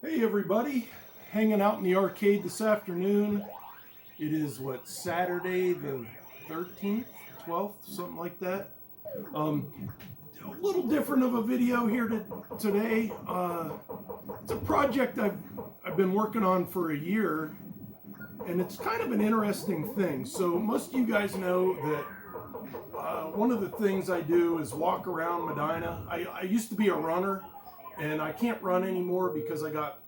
Hey everybody, hanging out in the arcade this afternoon. It is Saturday the 13th, 12th, something like that. A little different of a video here today. It's a project I've been working on for a year, and it's kind of an interesting thing. So most of you guys know that one of the things I do is walk around Medina. I used to be a runner, and I can't run anymore because I got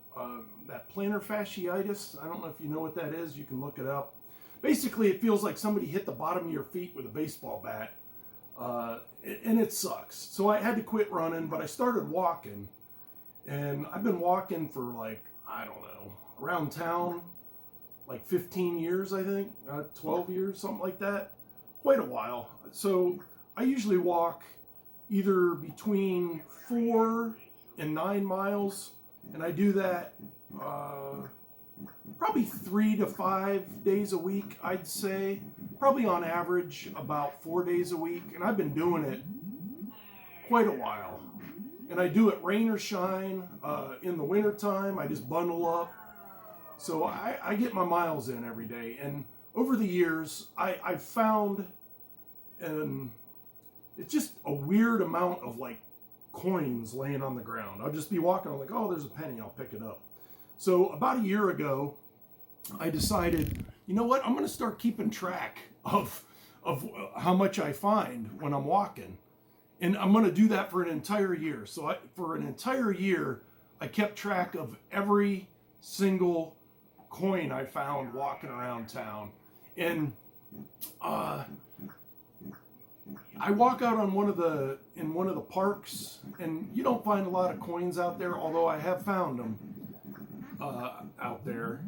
that plantar fasciitis. I don't know if you know what that is. You can look it up. Basically, it feels like somebody hit the bottom of your feet with a baseball bat, and it sucks. So I had to quit running, but I started walking, and I've been walking for I don't know, around town, like 15 years, I think, 12 years, something like that. Quite a while. So I usually walk either between 4 and 9 miles, and I do that probably 3 to 5 days a week, I'd say. Probably on average about 4 days a week, and I've been doing it quite a while. And I do it rain or shine. In the wintertime, I just bundle up. So I get my miles in every day. And over the years, I've found, it's just a weird amount of coins laying on the ground. I'll just be walking, I'm like, oh, there's a penny, I'll pick it up. So about a year ago, I decided, you know what, I'm going to start keeping track of how much I find when I'm walking. And I'm going to do that for an entire year. So for an entire year, I kept track of every single coin I found walking around town. And I walk out on in one of the parks, and you don't find a lot of coins out there, although I have found them out there.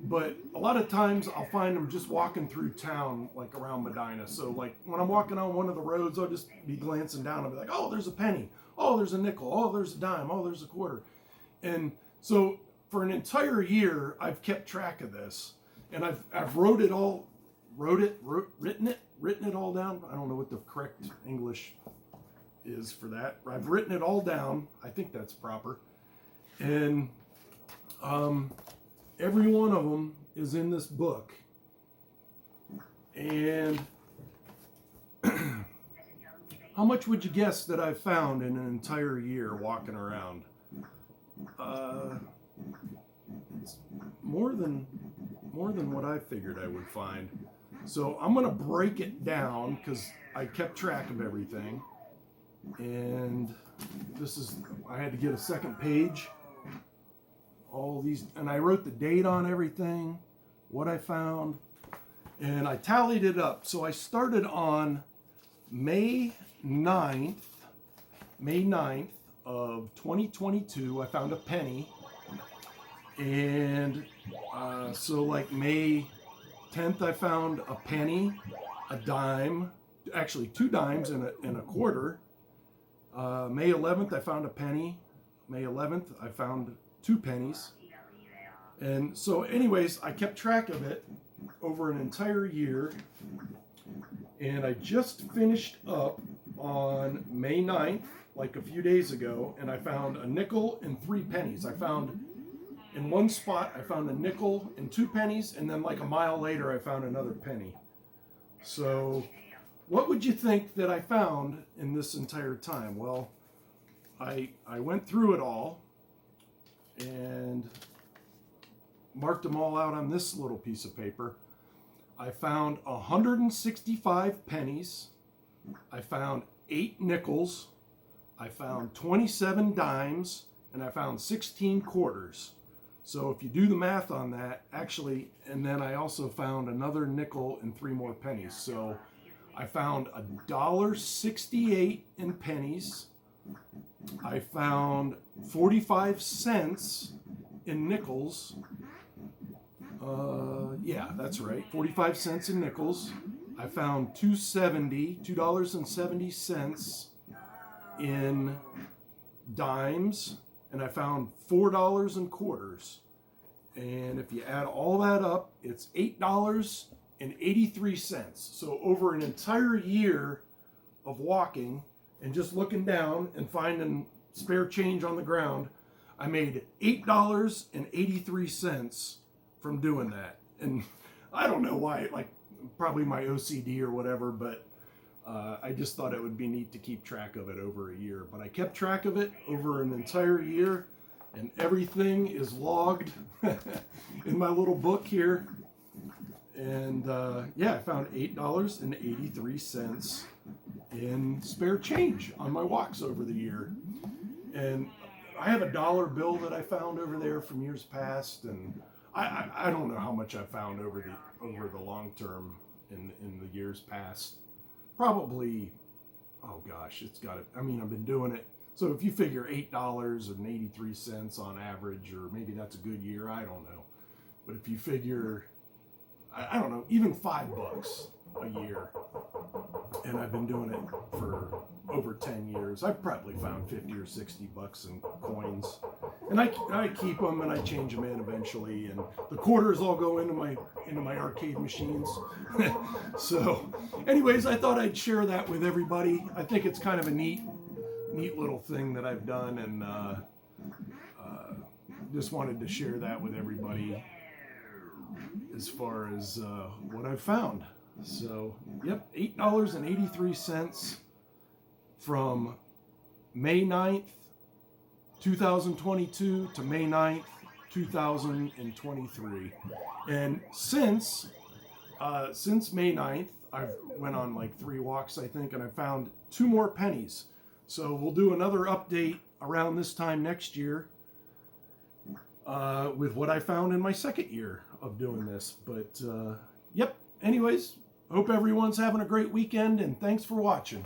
But a lot of times I'll find them just walking through town, like around Medina. So when I'm walking on one of the roads, I'll just be glancing down and be like, oh, there's a penny. Oh, there's a nickel. Oh, there's a dime. Oh, there's a quarter. And so for an entire year, I've kept track of this, and I've written it all down. I don't know what the correct English is for that. I've written it all down. I think that's proper. And every one of them is in this book. And how much would you guess that I found in an entire year walking around? It's more than what I figured I would find. So I'm going to break it down because I kept track of everything. And I had to get a second page. All these, and I wrote the date on everything, what I found, and I tallied it up. So I started on May 9th of 2022. I found a penny. And so May 10th, I found a penny, a dime, actually 2 dimes and a quarter. May 11th, I found a penny. May 11th, I found 2 pennies. And so anyways, I kept track of it over an entire year. And I just finished up on May 9th, like a few days ago, and I found a nickel and 3 pennies. I found in one spot, I found a nickel and 2 pennies, and then like a mile later, I found another penny. So what would you think that I found in this entire time? Well, I went through it all and marked them all out on this little piece of paper. I found 165 pennies. I found 8 nickels. I found 27 dimes, and I found 16 quarters. So if you do the math on that, actually, and then I also found another nickel and 3 more pennies. So I found $1.68 in pennies. I found 45 cents in nickels. Yeah, that's right, 45 cents in nickels. I found $2.70 in dimes, and I found $4 in quarters. And if you add all that up, it's $8.83. So over an entire year of walking and just looking down and finding spare change on the ground, I made $8.83 from doing that. And I don't know why, like probably my OCD or whatever, but I just thought it would be neat to keep track of it over a year. But I kept track of it over an entire year, and everything is logged in my little book here. And yeah, I found $8.83 in spare change on my walks over the year. And I have a dollar bill that I found over there from years past, and I don't know how much I found over the long term in the years past. Probably, oh gosh, it's got it. I mean, I've been doing it. So if you figure $8.83 on average, or maybe that's a good year, I don't know. But if you figure, I don't know, even $5 a year, and I've been doing it for over 10 years, I've probably found 50 or 60 bucks in coins. And I keep them and I change them in eventually, and the quarters all go into my arcade machines. So anyways, I thought I'd share that with everybody. I think it's kind of a neat little thing that I've done, and just wanted to share that with everybody as far as what I've found. So, yep, $8.83 from May 9th, 2022 to May 9th, 2023. And since May 9th, I've went on like 3 walks, I think, and I found 2 more pennies. So we'll do another update around this time next year with what I found in my second year of doing this. But, yep, anyways, hope everyone's having a great weekend, and thanks for watching.